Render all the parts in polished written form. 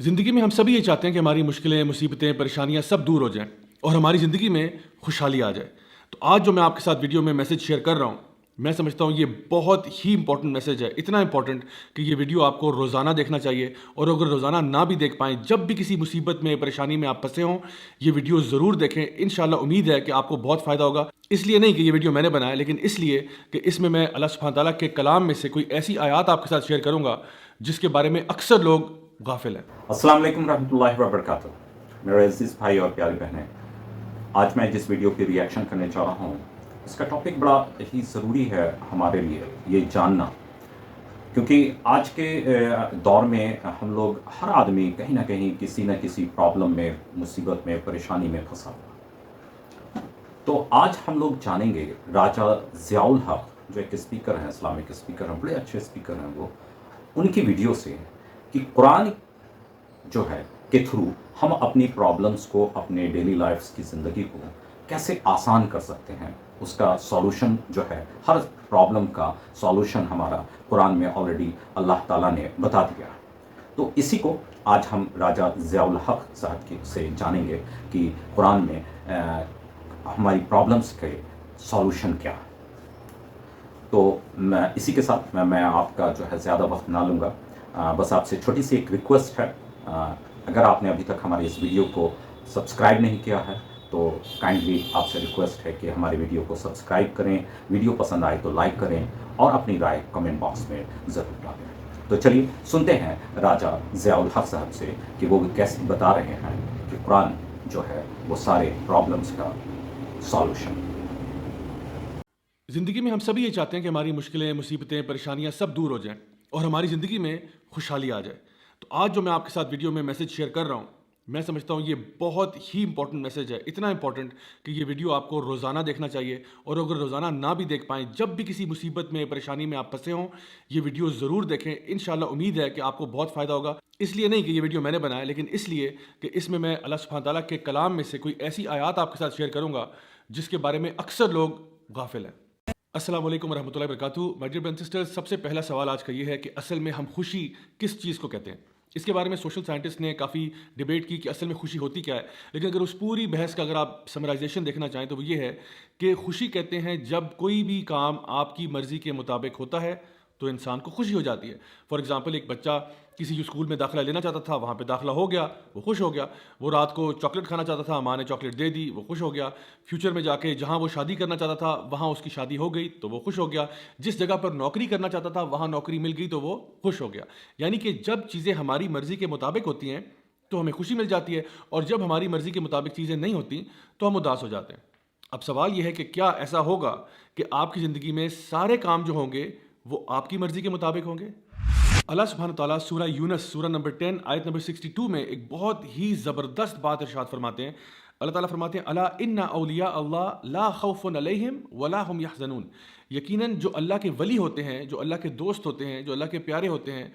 ज़िंदगी में हम सभी ये चाहते हैं कि हमारी मुश्किलें, मुसीबतें, परेशानियाँ सब दूर हो जाएँ और हमारी ज़िंदगी में खुशहाली आ जाए। तो आज जो मैं आपके साथ वीडियो में मैसेज शेयर कर रहा हूँ, मैं समझता हूँ ये बहुत ही इंपॉर्टेंट मैसेज है। इतना इंपॉर्टेंट कि ये वीडियो आपको रोज़ाना देखना चाहिए, और अगर रोज़ाना ना भी देख पाएँ, जब भी किसी मुसीबत में, परेशानी में आप फंसे हों, ये वीडियो ज़रूर देखें। इंशाल्लाह उम्मीद है कि आपको बहुत फ़ायदा होगा। इसलिए नहीं कि ये वीडियो मैंने बनाया, लेकिन इसलिए कि इसमें मैं अल्लाह सुब्हान तआला के कलाम में से कोई ऐसी आयत आपके साथ शेयर करूँगा जिसके बारे में अक्सर लोग गाफिल हैं। अस्सलाम वालेकुम रहमतुल्लाहि व बरकातुहू। मेरे अज़ीज़ भाई और प्यारी बहनें, आज मैं जिस वीडियो की रिएक्शन करने जा रहा हूँ, इसका टॉपिक बड़ा ही ज़रूरी है हमारे लिए ये जानना, क्योंकि आज के दौर में हम लोग हर आदमी कहीं ना कहीं किसी न किसी प्रॉब्लम में, मुसीबत में, परेशानी में फंसा हुआ। तो आज हम लोग जानेंगे राजा ज़ियाउल हक, जो एक स्पीकर हैं, इस्लामिक स्पीकर हैं, बड़े अच्छे स्पीकर हैं वो, उनकी वीडियो से कि कुरान जो है के थ्रू हम अपनी प्रॉब्लम्स को, अपने डेली लाइफ्स की ज़िंदगी को कैसे आसान कर सकते हैं। उसका सॉल्यूशन जो है, हर प्रॉब्लम का सॉल्यूशन हमारा कुरान में ऑलरेडी अल्लाह ताला ने बता दिया। तो इसी को आज हम राजा ज़ियाउल हक साहब की से जानेंगे कि कुरान में हमारी प्रॉब्लम्स के सॉल्यूशन क्या है। तो मैं इसी के साथ मैं आपका जो है ज़्यादा वक्त ना लूँगा। बस आपसे छोटी सी एक रिक्वेस्ट है, अगर आपने अभी तक हमारे इस वीडियो को सब्सक्राइब नहीं किया है तो काइंडली आपसे रिक्वेस्ट है कि हमारे वीडियो को सब्सक्राइब करें, वीडियो पसंद आए तो लाइक करें और अपनी राय कमेंट बॉक्स में ज़रूर डालें। तो चलिए सुनते हैं राजा ज़ियाउल हक साहब से कि वो कैसे बता रहे हैं कि कुरान जो है वो सारे प्रॉब्लम्स का सॉल्यूशन। ज़िंदगी में हम सभी ये चाहते हैं कि हमारी मुश्किलें, मुसीबतें, परेशानियाँ सब दूर हो जाएँ और हमारी ज़िंदगी में खुशहाली आ जाए। तो आज जो मैं आपके साथ वीडियो में मैसेज शेयर कर रहा हूँ, मैं समझता हूँ ये बहुत ही इंपॉर्टेंट मैसेज है। इतना इंपॉर्टेंट कि ये वीडियो आपको रोज़ाना देखना चाहिए, और अगर रोज़ाना ना भी देख पाएँ, जब भी किसी मुसीबत में, परेशानी में आप फंसे हों, ये वीडियो ज़रूर देखें। इंशाल्लाह उम्मीद है कि आपको बहुत फ़ायदा होगा। इसलिए नहीं कि ये वीडियो मैंने बनाया, लेकिन इसलिए कि इसमें मैं अल्लाह सुब्हान तआला के कलाम में से कोई ऐसी आयत आपके साथ शेयर करूँगा जिसके बारे में अक्सर लोग गाफिल हैं। अस्सलाम वालेकुम रहमतुल्लाहि व बरकातुहू। My dear brothers and sisters, सबसे पहला सवाल आज का ये है कि असल में हम खुशी किस चीज़ को कहते हैं। इसके बारे में सोशल साइंटिस्ट ने काफ़ी डिबेट की कि असल में खुशी होती क्या है, लेकिन अगर उस पूरी बहस का अगर आप समराइजेशन देखना चाहें तो वो ये है कि खुशी कहते हैं जब कोई भी काम आपकी मर्ज़ी के मुताबिक होता है तो इंसान को खुशी हो जाती है। फॉर एग्ज़ाम्पल, एक बच्चा किसी जो स्कूल में दाखिला लेना चाहता था, वहाँ पे दाखिला हो गया, वो खुश हो गया। वो रात को चॉकलेट खाना चाहता था, माँ ने चॉकलेट दे दी, वो खुश हो गया। फ्यूचर में जाके जहाँ वो शादी करना चाहता था, वहाँ उसकी शादी हो गई तो वो खुश हो गया। जिस जगह पर नौकरी करना चाहता था, वहाँ नौकरी मिल गई तो वो खुश हो गया। यानी कि जब चीज़ें हमारी मर्ज़ी के मुताबिक होती हैं तो हमें खुशी मिल जाती है, और जब हमारी मर्ज़ी के मुताबिक चीज़ें नहीं होती तो हम उदास हो जाते हैं। अब सवाल यह है कि क्या ऐसा होगा कि आपकी ज़िंदगी में सारे काम जो होंगे वो आपकी मर्ज़ी के मुताबिक होंगे? अल्लाह सुब्हान तआला सूरह यूनुस सूरह नंबर 10 आयत नंबर 62 में एक बहुत ही ज़बरदस्त बात इरशाद फरमाते हैं। अल्लाह ताला फरमाते हैं, अला इन्ना औलिया अल्लाह ला खौफुन अलैहिम वला हुम यहज़नून। यकीनन जो अल्लाह के वली होते हैं, जो अल्लाह के दोस्त होते हैं, जो अल्लाह के प्यारे होते हैं,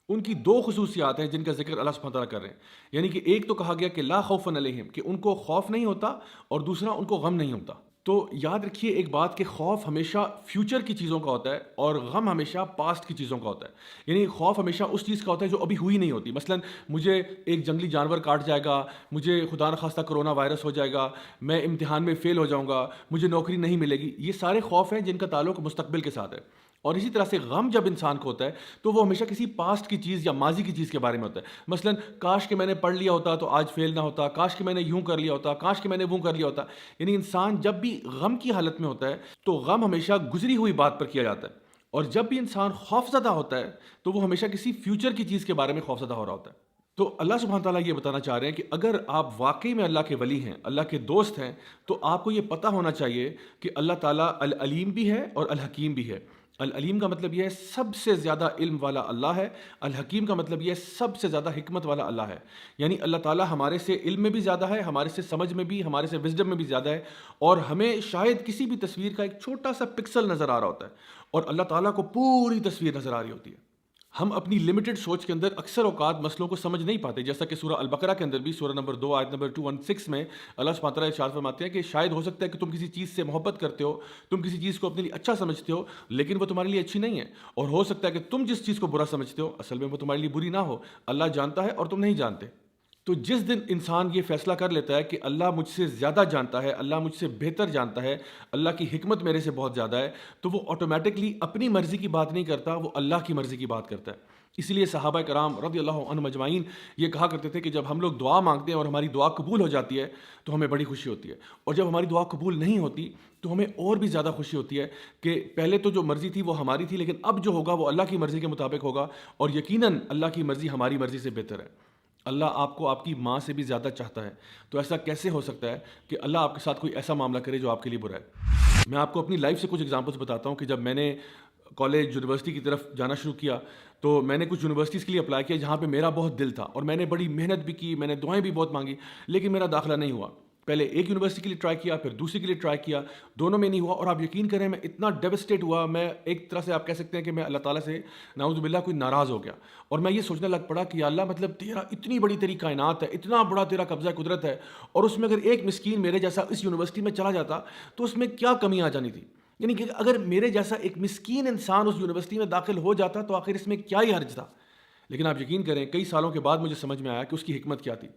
उनकी दो खुसूसियात हैं जिनका जिक्र अल्लाह सुब्हान तआला कर रहे हैं। यानी कि एक तो कहा गया कि ला खौफुन अलैहिम, कि उनको खौफ नहीं होता, और दूसरा उनको गम नहीं होता। तो याद रखिए एक बात कि खौफ हमेशा फ्यूचर की चीज़ों का होता है और गम हमेशा पास्ट की चीज़ों का होता है। यानी खौफ हमेशा उस चीज़ का होता है जो अभी हुई नहीं होती। मसलन मुझे एक जंगली जानवर काट जाएगा, मुझे खुदा न खास्ता कोरोना वायरस हो जाएगा, मैं इम्तिहान में फ़ेल हो जाऊँगा, मुझे नौकरी नहीं मिलेगी। ये सारे खौफ हैं जिनका ताल्लुक मुस्तकबिल के साथ है। और इसी तरह से गम जब इंसान को होता है तो वो हमेशा किसी पास्ट की चीज़ या माजी की चीज़ के बारे में होता है। मसलन काश कि मैंने पढ़ लिया होता तो आज फेल ना होता, काश कि मैंने यूं कर लिया होता, काश कि मैंने वो कर लिया होता। यानी इंसान जब भी गम की हालत में होता है तो गम हमेशा गुजरी हुई बात पर किया जाता है, और जब भी इंसान खौफज़दा होता है तो वो हमेशा किसी फ्यूचर की चीज़ के बारे में खौफज़दा हो रहा होता है। तो अल्लाह सुब्हान तआला ये बताना चाह रहे हैं कि अगर आप वाकई में अल्लाह के वली हैं, अल्लाह के दोस्त हैं, तो आपको ये पता होना चाहिए कि अल्लाह ताला अल अलीम भी है और अल हकीम भी है। अल अलीम का मतलब यह है सबसे ज़्यादा इल्म वाला अल्लाह है। अल हकीम का मतलब यह है सबसे ज़्यादा हिकमत वाला अल्लाह है। यानी अल्लाह ताला हमारे से इल्म में भी ज़्यादा है, हमारे से समझ में भी, हमारे से विजडम में भी ज़्यादा है, और हमें शायद किसी भी तस्वीर का एक छोटा सा पिक्सल नज़र आ रहा होता है और अल्लाह ताला को पूरी तस्वीर नज़र आ रही होती है। ہم اپنی لمیٹڈ سوچ کے اندر اکثر اوقات مسئلوں کو سمجھ نہیں پاتے، جیسا کہ سورہ البقرہ کے اندر بھی سورہ نمبر 2 آیت نمبر 216 میں اللہ سبحانہ وتعالیٰ ارشاد فرماتے ہیں کہ شاید ہو سکتا ہے کہ تم کسی چیز سے محبت کرتے ہو، تم کسی چیز کو اپنے لیے اچھا سمجھتے ہو، لیکن وہ تمہارے لیے اچھی نہیں ہے، اور ہو سکتا ہے کہ تم جس چیز کو برا سمجھتے ہو اصل میں وہ تمہارے لیے بری نہ ہو، اللہ جانتا ہے اور تم نہیں جانتے۔ تو جس دن انسان یہ فیصلہ کر لیتا ہے کہ اللہ مجھ سے زیادہ جانتا ہے، اللہ مجھ سے بہتر جانتا ہے، اللہ کی حکمت میرے سے بہت زیادہ ہے، تو وہ آٹومیٹکلی اپنی مرضی کی بات نہیں کرتا، وہ اللہ کی مرضی کی بات کرتا ہے۔ اسی لیے صحابہ کرام رضی اللہ عنہم اجمعین یہ کہا کرتے تھے کہ جب ہم لوگ دعا مانگتے ہیں اور ہماری دعا قبول ہو جاتی ہے تو ہمیں بڑی خوشی ہوتی ہے، اور جب ہماری دعا قبول نہیں ہوتی تو ہمیں اور بھی زیادہ خوشی ہوتی ہے کہ پہلے تو جو مرضی تھی وہ ہماری تھی، لیکن اب جو ہوگا وہ اللہ کی مرضی کے مطابق ہوگا، اور یقیناً اللہ کی مرضی ہماری مرضی سے بہتر ہے۔ اللہ آپ کو آپ کی ماں سے بھی زیادہ چاہتا ہے، تو ایسا کیسے ہو سکتا ہے کہ اللہ آپ کے ساتھ کوئی ایسا معاملہ کرے جو آپ کے لیے برا ہے؟ میں آپ کو اپنی لائف سے کچھ ایگزامپلس بتاتا ہوں کہ جب میں نے کالج یونیورسٹی کی طرف جانا شروع کیا تو میں نے کچھ یونیورسٹیز کے لیے اپلائی کیا جہاں پہ میرا بہت دل تھا، اور میں نے بڑی محنت بھی کی، میں نے دعائیں بھی بہت مانگی، لیکن میرا داخلہ نہیں ہوا۔ پہلے ایک یونیورسٹی کے لیے ٹرائی کیا، پھر دوسری کے لیے ٹرائی کیا، دونوں میں نہیں ہوا، اور آپ یقین کریں میں اتنا ڈیوسٹیٹ ہوا، میں ایک طرح سے آپ کہہ سکتے ہیں کہ میں اللہ تعالیٰ سے نعوذ باللہ کوئی ناراض ہو گیا، اور میں یہ سوچنے لگ پڑا کہ یا اللہ مطلب تیرا اتنی بڑی تیری کائنات ہے، اتنا بڑا تیرا قبضہ قدرت ہے، اور اس میں اگر ایک مسکین میرے جیسا اس یونیورسٹی میں چلا جاتا تو اس میں کیا کمی آ جانی تھی؟ یعنی کہ اگر میرے جیسا ایک مسکین انسان اس یونیورسٹی میں داخل ہو جاتا تو آخر اس میں کیا ہی حرج تھا؟ لیکن آپ یقین کریں کئی سالوں کے بعد مجھے سمجھ میں آیا کہ اس کی حکمت کیا تھی۔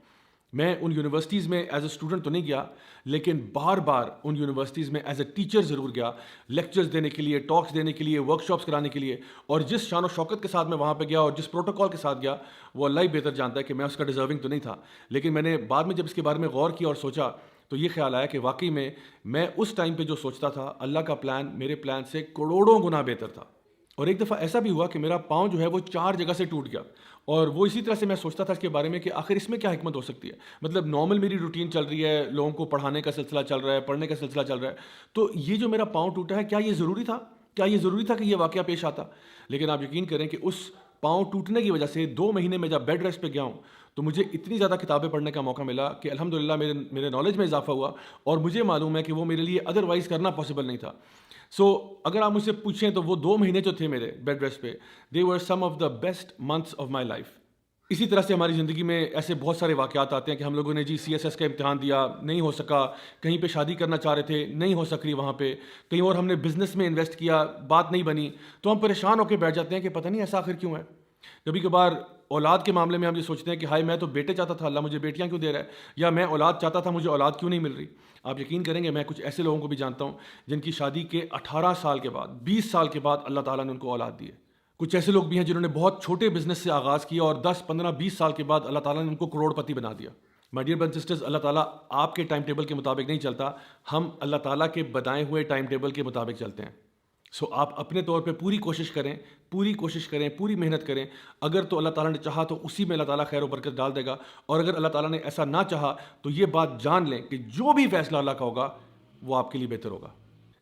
میں ان یونیورسٹیز میں ایز اے اسٹوڈنٹ تو نہیں گیا، لیکن بار بار ان یونیورسٹیز میں ایز اے ٹیچر ضرور گیا، لیکچرز دینے کے لیے، ٹاکس دینے کے لیے، ورک شاپس کرانے کے لیے، اور جس شان و شوکت کے ساتھ میں وہاں پہ گیا اور جس پروٹوکول کے ساتھ گیا وہ اللہ ہی بہتر جانتا ہے کہ میں اس کا ڈیزرونگ تو نہیں تھا، لیکن میں نے بعد میں جب اس کے بارے میں غور کیا اور سوچا تو یہ خیال آیا کہ واقعی میں اس ٹائم پہ جو سوچتا تھا اللہ کا پلان میرے پلان سے کروڑوں گنا بہتر تھا۔ اور ایک دفعہ ایسا بھی ہوا کہ میرا پاؤں جو ہے وہ 4 جگہ سے ٹوٹ گیا، اور وہ اسی طرح سے میں سوچتا تھا اس کے بارے میں کہ آخر اس میں کیا حکمت ہو سکتی ہے، مطلب نارمل میری روٹین چل رہی ہے، لوگوں کو پڑھانے کا سلسلہ چل رہا ہے، پڑھنے کا سلسلہ چل رہا ہے، تو یہ جو میرا پاؤں ٹوٹا ہے کیا یہ ضروری تھا؟ کیا یہ ضروری تھا کہ یہ واقعہ پیش آتا؟ لیکن آپ یقین کریں کہ اس پاؤں ٹوٹنے کی وجہ سے 2 مہینے میں جب بیڈ ریسٹ پہ گیا ہوں تو مجھے اتنی زیادہ کتابیں پڑھنے کا موقع ملا کہ الحمدللہ میرے نالج میں اضافہ ہوا، اور مجھے معلوم ہے کہ وہ میرے لیے ادروائز کرنا پاسبل نہیں تھا۔ اگر آپ مجھ سے پوچھیں تو وہ 2 مہینے جو تھے میرے بیڈ ریسٹ پہ، they were some of the best months of my life۔ اسی طرح سے ہماری زندگی میں ایسے بہت سارے واقعات آتے ہیں کہ ہم لوگوں نے CSS کا امتحان دیا، نہیں ہو سکا، کہیں پہ شادی کرنا چاہ رہے تھے، نہیں ہو سک رہی وہاں پہ، کہیں اور ہم نے بزنس میں انویسٹ کیا، بات نہیں بنی، تو ہم پریشان ہو کے بیٹھ جاتے ہیں کہ پتہ نہیں ایسا آخر کیوں ہے۔ کبھی کبھار اولاد کے معاملے میں ہم یہ سوچتے ہیں کہ ہائے میں تو بیٹے چاہتا تھا، اللہ مجھے بیٹیاں کیوں دے رہا ہے، یا میں اولاد چاہتا تھا مجھے اولاد کیوں نہیں مل رہی۔ آپ یقین کریں گے میں کچھ ایسے لوگوں کو بھی جانتا ہوں جن کی شادی کے 18 سال کے بعد، 20 سال کے بعد اللہ تعالیٰ نے ان کو اولاد دی ہے۔ کچھ ایسے لوگ بھی ہیں جنہوں نے بہت چھوٹے بزنس سے آغاز کیا اور 10 15 20 سال کے بعد اللہ تعالیٰ نے ان کو کروڑ پتی بنا دیا۔ مائی ڈیئر برادرز سسٹرز، اللہ تعالیٰ آپ کے ٹائم ٹیبل کے مطابق نہیں چلتا، ہم اللہ تعالیٰ کے بتائے ہوئے ٹائم ٹیبل کے مطابق چلتے ہیں۔ آپ اپنے طور پہ پوری کوشش کریں، پوری محنت کریں، اگر تو اللہ تعالیٰ نے چاہا تو اسی میں اللہ تعالیٰ خیر و برکت ڈال دے گا، اور اگر اللہ تعالیٰ نے ایسا نہ چاہا تو یہ بات جان لیں کہ جو بھی فیصلہ اللہ کا ہوگا وہ آپ کے لیے بہتر ہوگا۔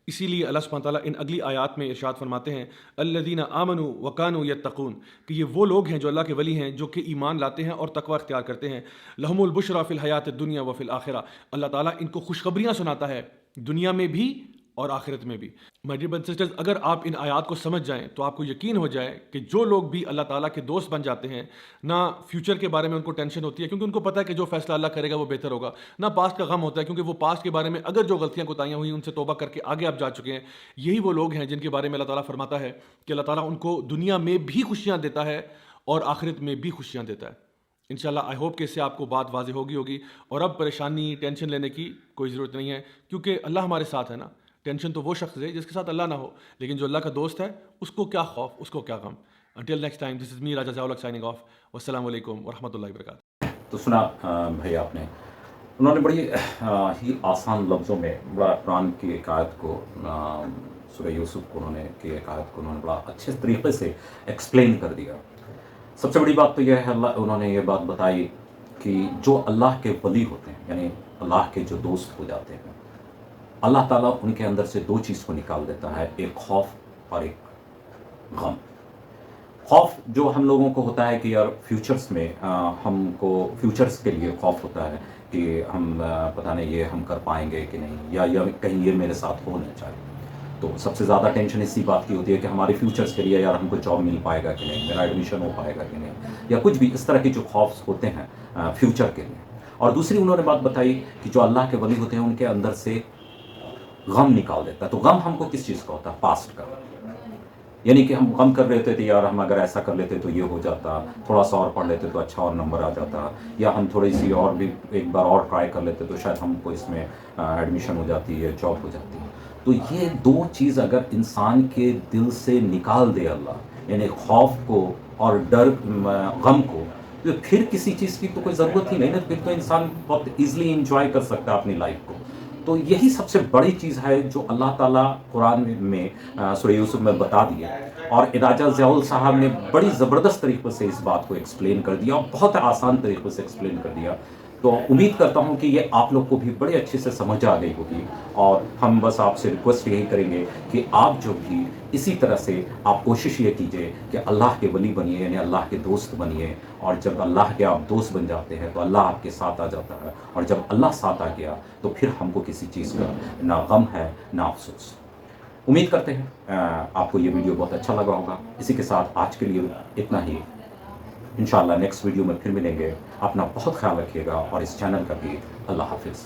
اسی لیے اللہ سبحانہ تعالیٰ ان اگلی آیات میں ارشاد فرماتے ہیں الذین آمنوا وکانوا یتقون، کہ یہ وہ لوگ ہیں جو اللہ کے ولی ہیں جو کہ ایمان لاتے ہیں اور تقوی اختیار کرتے ہیں۔ لہم البشریٰ فی الحیات الدنیا وفی الآخرہ، اللہ تعالیٰ ان کو خوشخبریاں سناتا ہے دنیا میں بھی اور آخرت میں بھی۔ مائی ڈیئر برادرز سسٹرز، اگر آپ ان آیات کو سمجھ جائیں تو آپ کو یقین ہو جائے کہ جو لوگ بھی اللہ تعالیٰ کے دوست بن جاتے ہیں، نہ فیوچر کے بارے میں ان کو ٹینشن ہوتی ہے کیونکہ ان کو پتہ ہے کہ جو فیصلہ اللہ کرے گا وہ بہتر ہوگا، نہ پاسٹ کا غم ہوتا ہے کیونکہ وہ پاسٹ کے بارے میں اگر جو غلطیاں کوتاہیاں ہوئی ان سے توبہ کر کے آگے آپ جا چکے ہیں۔ یہی وہ لوگ ہیں جن کے بارے میں اللہ تعالیٰ فرماتا ہے کہ اللہ تعالیٰ ان کو دنیا میں بھی خوشیاں دیتا ہے اور آخرت میں بھی خوشیاں دیتا ہے۔ انشاءاللہ آئی ہوپ کہ اس سے آپ کو بات واضح ہوگی، اور اب پریشانی ٹینشن لینے کی کوئی ضرورت نہیں ہے کیونکہ اللہ ہمارے ساتھ ہے نا۔ ٹینشن تو وہ شخص ہے جس کے ساتھ اللہ نہ ہو، لیکن جو اللہ کا دوست ہے اس کو کیا خوف، اس کو کیا غم۔ Until next time, this is me Raja Zia ul Haq signing off۔ والسلام علیکم ورحمۃ اللہ وبرکاتہ۔ تو سنا بھائی آپ نے، انہوں نے بڑی ہی آسان لفظوں میں بڑا قرآن کی ایک آیت کو، سورہ یوسف کو انہوں نے بڑا اچھے طریقے سے ایکسپلین کر دیا۔ سب سے بڑی بات تو یہ ہے انہوں نے یہ بات بتائی کہ جو اللہ کے ولی ہوتے ہیں، یعنی اللہ کے جو دوست ہو جاتے ہیں، اللہ تعالیٰ ان کے اندر سے 2 چیز کو نکال دیتا ہے، ایک خوف اور ایک غم۔ خوف جو ہم لوگوں کو ہوتا ہے کہ یار فیوچرز میں ہم کو فیوچرز کے لیے خوف ہوتا ہے کہ ہم پتہ نہیں یہ ہم کر پائیں گے کہ نہیں، یا کہیں یہ میرے ساتھ ہو نہ چاہے۔ तो सबसे ज़्यादा टेंशन इसी बात की होती है कि हमारे फ्यूचर्स के लिए यार हमको जॉब मिल पाएगा कि नहीं, मेरा एडमिशन हो पाएगा कि नहीं, या कुछ भी इस तरह के जो खौफ होते हैं फ्यूचर के लिए। और दूसरी उन्होंने बात बताई कि जो अल्लाह के वली होते हैं उनके अंदर से गम निकाल देता है। तो गम हमको किस चीज़ का होता है? पास्ट का। यानी कि हम गम कर लेते थे यार हम अगर ऐसा कर लेते तो ये हो जाता, थोड़ा सा और पढ़ लेते तो अच्छा और नंबर आ जाता, या हम थोड़ी सी और भी एक बार और ट्राई कर लेते तो शायद हमको इसमें एडमिशन हो जाती है, जॉब हो जाती है। तो ये दो चीज़ अगर इंसान के दिल से निकाल दे अल्लाह, यानी खौफ को और डर गम को, तो फिर किसी चीज़ की तो कोई ज़रूरत ही नहीं ना। फिर तो इंसान बहुत ईजिली इंजॉय कर सकता है अपनी लाइफ को। तो यही सबसे बड़ी चीज़ है जो अल्लाह ताला कुरान में सूरह यूसुफ में बता दिया। और राजा ज़ियाउल साहब ने बड़ी ज़बरदस्त तरीक़े से इस बात को एक्सप्लेन कर दिया और बहुत आसान तरीक़े से एक्सप्लेन कर दिया। तो उम्मीद करता हूँ कि ये आप लोग को भी बड़े अच्छे से समझ आ गई होगी। और हम बस आपसे रिक्वेस्ट यही करेंगे कि आप जो भी इसी तरह से आप कोशिश ये कीजिए कि अल्लाह के वली बनिए, यानी अल्लाह के दोस्त बनिए। और जब अल्लाह के आप दोस्त बन जाते हैं तो अल्लाह आपके साथ आ जाता है, और जब अल्लाह साथ आ गया तो फिर हमको किसी चीज़ का ना गम है ना अफसोस। उम्मीद करते हैं आपको ये वीडियो बहुत अच्छा लगा होगा। इसी के साथ आज के लिए इतना ही। इंशाअल्लाह नेक्स्ट वीडियो में फिर मिलेंगे। अपना बहुत ख्याल रखिएगा और इस चैनल का भी। अल्लाह हाफिज़।